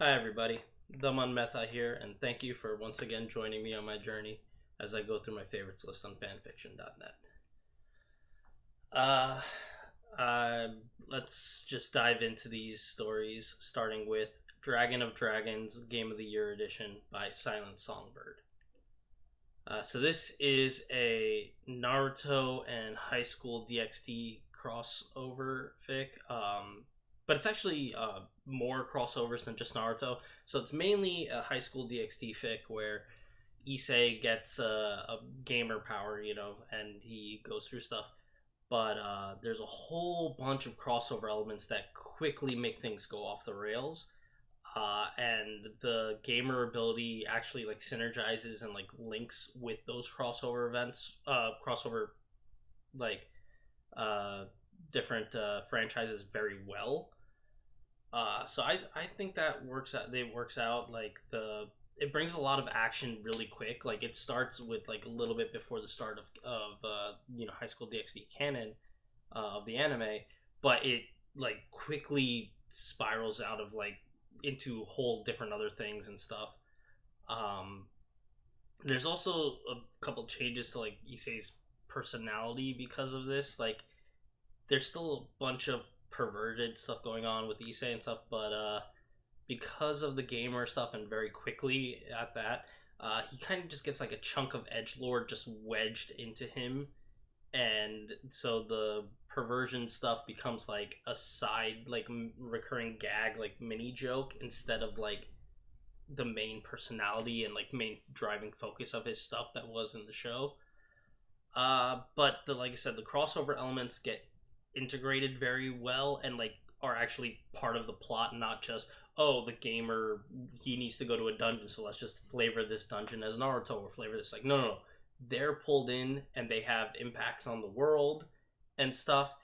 Hi everybody, Dhaman Mehta here, and thank you for once again joining me on my journey as I go through my favorites list on fanfiction.net. Uh, uh, let's just dive into these stories, starting with Dragon of Dragons Game of the Year Edition by Silent Songbird. So this is a Naruto and High School DxD crossover fic. But it's actually more crossovers than just Naruto. So it's mainly a High School DxD fic where Issei gets a gamer power, and he goes through stuff. But there's a whole bunch of crossover elements that quickly make things go off the rails. And the gamer ability actually like synergizes and like links with those crossover events, crossover like uh, different franchises very well. So I think that works out. It works out like it brings a lot of action really quick. Like it starts with like a little bit before the start of High School DxD canon of the anime, but it like quickly spirals out of like into whole different other things and stuff. Um, there's also a couple changes to like Issei's personality because of this. Like there's still a bunch of perverted stuff going on with Issei and stuff, but because of the gamer stuff and very quickly at that, he kind of just gets like a chunk of edgelord just wedged into him, and so the perversion stuff becomes like a side like recurring gag like mini joke instead of like the main personality and like main driving focus of his stuff that was in the show. But like I said, the crossover elements get integrated very well and like are actually part of the plot, not just the gamer, he needs to go to a dungeon, so let's just flavor this dungeon as Naruto or flavor this like no, they're pulled in and they have impacts on the world and stuff,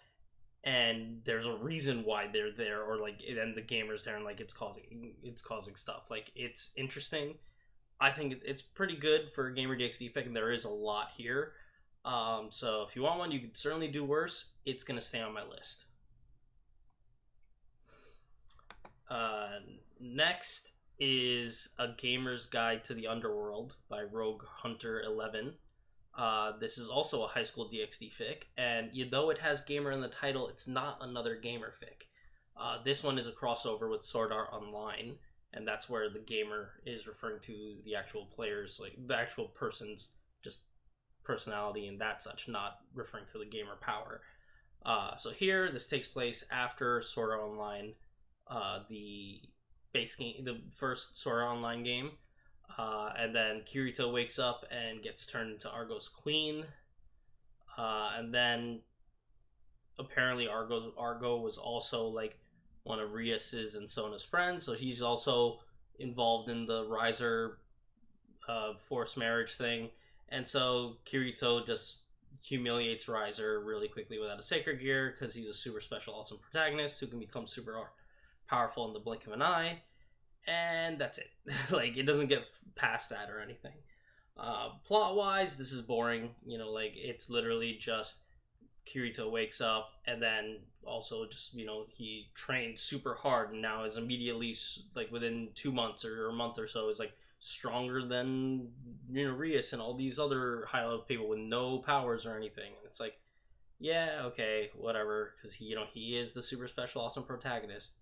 and there's a reason why they're there, or like and the gamer's there and like it's causing stuff. Like it's interesting. I think it's pretty good for a gamer DxD fic, and there is a lot here. So if you want one, you could certainly do worse. It's gonna stay on my list. Next is A Gamer's Guide to the Underworld by Rogue Hunter 11. This is also a High School DxD fic, and though it has gamer in the title, it's not another gamer fic. This one is a crossover with Sword Art Online, and that's where the gamer is referring to the actual players, like the actual person's just personality and that such, not referring to the gamer power. So here, this takes place after Sword Art Online, the base game, the first Sword Art Online game, and then Kirito wakes up and gets turned into Argo's queen, and then apparently Argo was also like one of Rias's and Sona's friends, so he's also involved in the Riser forced marriage thing. And so Kirito just humiliates Riser really quickly without a sacred gear because he's a super special, awesome protagonist who can become super powerful in the blink of an eye. And that's it. Like, it doesn't get past that or anything. Plot-wise, this is boring. Like, it's literally just Kirito wakes up and then also just, he trained super hard and now is immediately, like, within 2 months or a month or so, is, like, stronger than Rias and all these other high level people with no powers or anything. And it's like, yeah, okay, whatever, because he is the super special awesome protagonist.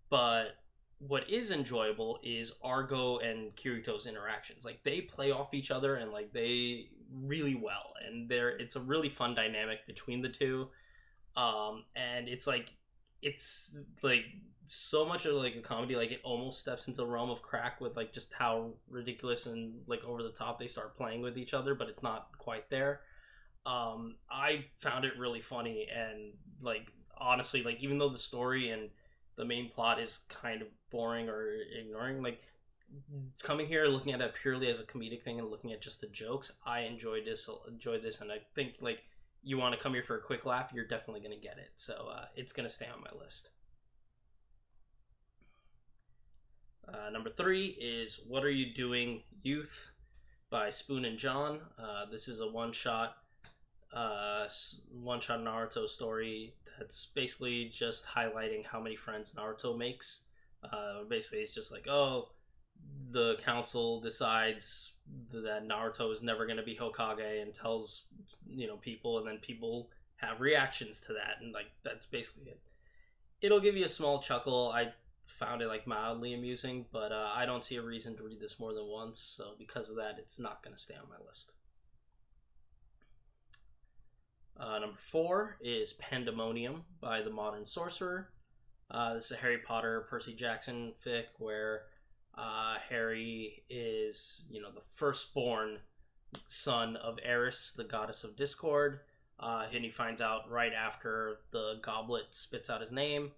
But what is enjoyable is Argo and Kirito's interactions. Like they play off each other and like they really well, and it's a really fun dynamic between the two. And it's like so much of like a comedy, like it almost steps into the realm of crack with like just how ridiculous and like over the top they start playing with each other, but it's not quite there. I found it really funny, and like honestly, like even though the story and the main plot is kind of boring or ignoring, like coming here looking at it purely as a comedic thing and looking at just the jokes, I enjoyed this, and I think like you want to come here for a quick laugh, you're definitely going to get it. So it's going to stay on my list. Number 3 is What Are You Doing, Youth by SpoonandJohn. This is a one-shot Naruto story that's basically just highlighting how many friends Naruto makes Basically, it's just like, oh, the council decides that Naruto is never going to be Hokage and tells, people, and then people have reactions to that, and like that's basically it. It'll give you a small chuckle. I found it like mildly amusing, but I don't see a reason to read this more than once, so because of that, it's not going to stay on my list. Number 4 is Pandemonium by the Modern Sorcerer. This is a Harry Potter, Percy Jackson fic where Harry is, the firstborn son of Eris, the goddess of discord, and he finds out right after the goblet spits out his name.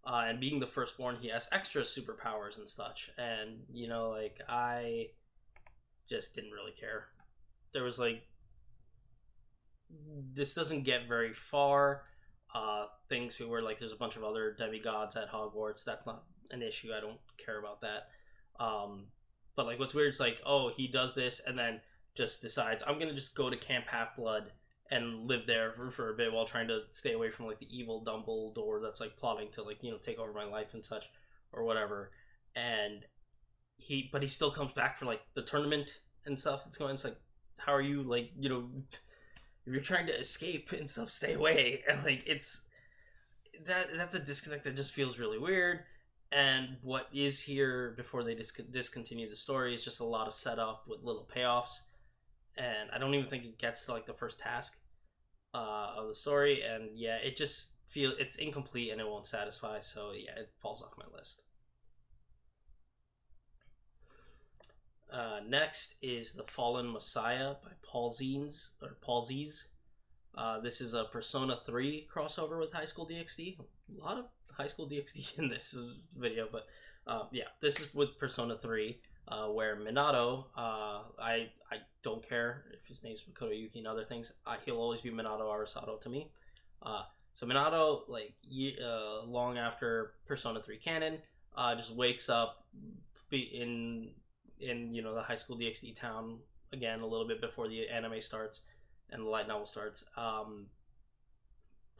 And being the firstborn, he has extra superpowers and such. And, I just didn't really care. There was, this doesn't get very far. Things where, there's a bunch of other demigods at Hogwarts. That's not an issue. I don't care about that. But, what's weird is, he does this and then just decides, I'm going to just go to Camp Half-Blood and live there for a bit while trying to stay away from the evil Dumbledore that's plotting to take over my life and such or whatever. And he still comes back for the tournament and stuff that's going. It's how are you if you're trying to escape and stuff, stay away. And it's that's a disconnect that just feels really weird. And what is here before they discontinue the story is just a lot of setup with little payoffs. And I don't even think it gets to the first task of the story, and yeah, it just it's incomplete and it won't satisfy, so yeah, it falls off my list. Next is The Fallen Messiah by Paul Zies. This is a Persona 3 crossover with High School DxD. A lot of High School DxD in this video, but yeah, this is with Persona 3. Where Minato, I don't care if his name's Makoto Yuki and other things. He'll always be Minato Arasato to me. So Minato, long after Persona 3 canon, just wakes up in the High School DxD town again a little bit before the anime starts and the light novel starts.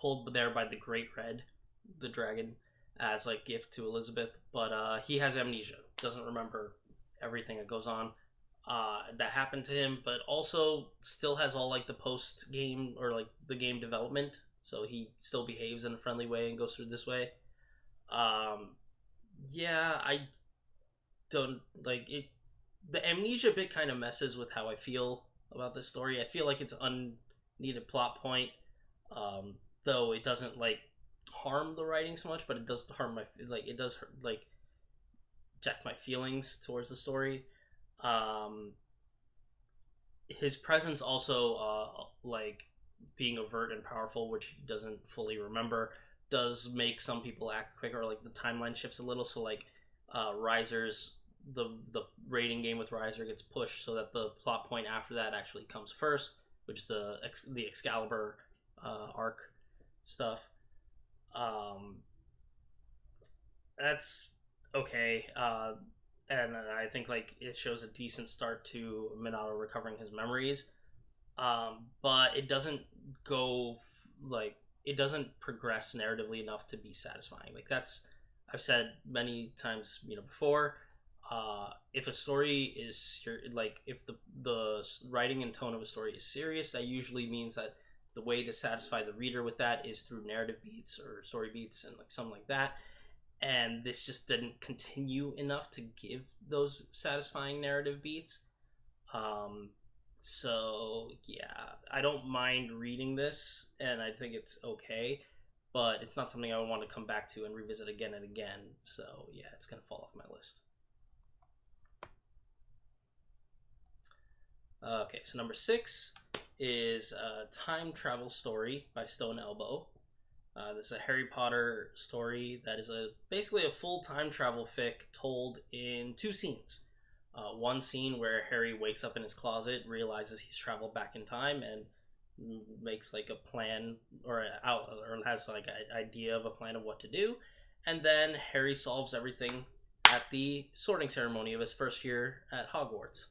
Pulled there by the Great Red, the dragon, as gift to Elizabeth, but he has amnesia, doesn't remember everything that goes on that happened to him, but also still has all the post game or the game development, so he still behaves in a friendly way and goes through this way. Yeah, I don't it. The amnesia bit kind of messes with how I feel about this story. I feel like it's an unneeded plot point, though it doesn't harm the writing so much, but it does harm it does hurt, jack my feelings towards the story. His presence also being overt and powerful, which he doesn't fully remember, does make some people act quicker. The timeline shifts a little, so Riser's the rating game with Riser gets pushed so that the plot point after that actually comes first, which is the Excalibur arc stuff. That's okay, and I think it shows a decent start to Minato recovering his memories, but it doesn't go it doesn't progress narratively enough to be satisfying. That's, I've said many times before, if a story is if the writing and tone of a story is serious, that usually means that the way to satisfy the reader with that is through narrative beats or story beats and something like that. And this just didn't continue enough to give those satisfying narrative beats. So yeah, I don't mind reading this, and I think it's okay, but it's not something I would want to come back to and revisit again and again. So yeah, it's gonna fall off my list. Okay, so number 6 is a Time Travel Story by Stone Elbow. This is a Harry Potter story that is basically a full time travel fic told in 2 scenes. One scene where Harry wakes up in his closet, realizes he's traveled back in time, and makes a plan or has an idea of a plan of what to do. And then Harry solves everything at the sorting ceremony of his first year at Hogwarts.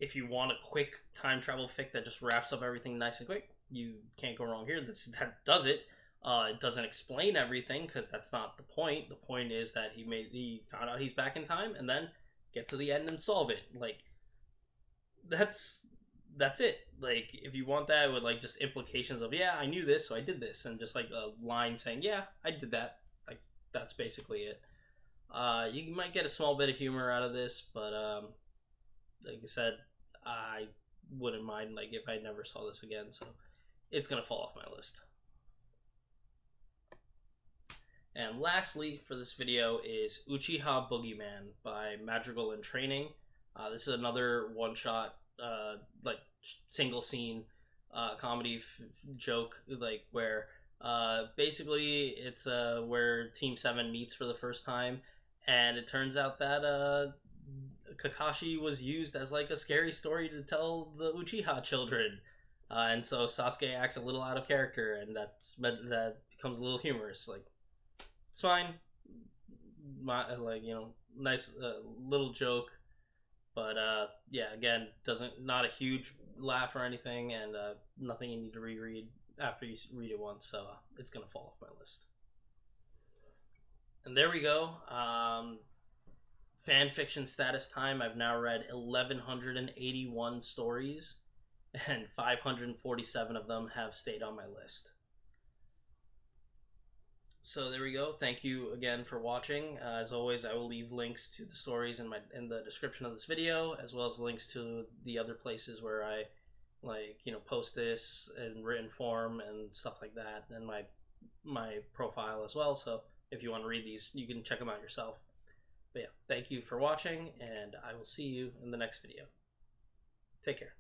If you want a quick time travel fic that just wraps up everything nice and quick, you can't go wrong here. That does it. It doesn't explain everything because that's not the point. The point is that he found out he's back in time and then get to the end and solve it. Like that's it. Like if you want that with like just implications of yeah, I knew this, so I did this, and just like a line saying yeah, I did that. Like that's basically it. You might get a small bit of humor out of this, but like I said, I wouldn't mind like if I never saw this again. So it's gonna fall off my list. And lastly for this video is Uchiha Boogeyman by Madrigal in Training. This is another one-shot, like single scene comedy joke, like where basically it's where Team 7 meets for the first time, and it turns out that Kakashi was used as like a scary story to tell the Uchiha children. And so Sasuke acts a little out of character, and that becomes a little humorous. Like, it's fine. Like, you know, nice little joke. But yeah, again, not a huge laugh or anything, and nothing you need to reread after you read it once. So it's gonna fall off my list. And there we go. Fan fiction status time. I've now read 1,181 stories, and 547 of them have stayed on my list. So there we go. Thank you again for watching. As always, I will leave links to the stories in the description of this video, as well as links to the other places where I post this in written form and stuff like that, and my profile as well. So if you want to read these, you can check them out yourself. But yeah, thank you for watching, and I will see you in the next video. Take care.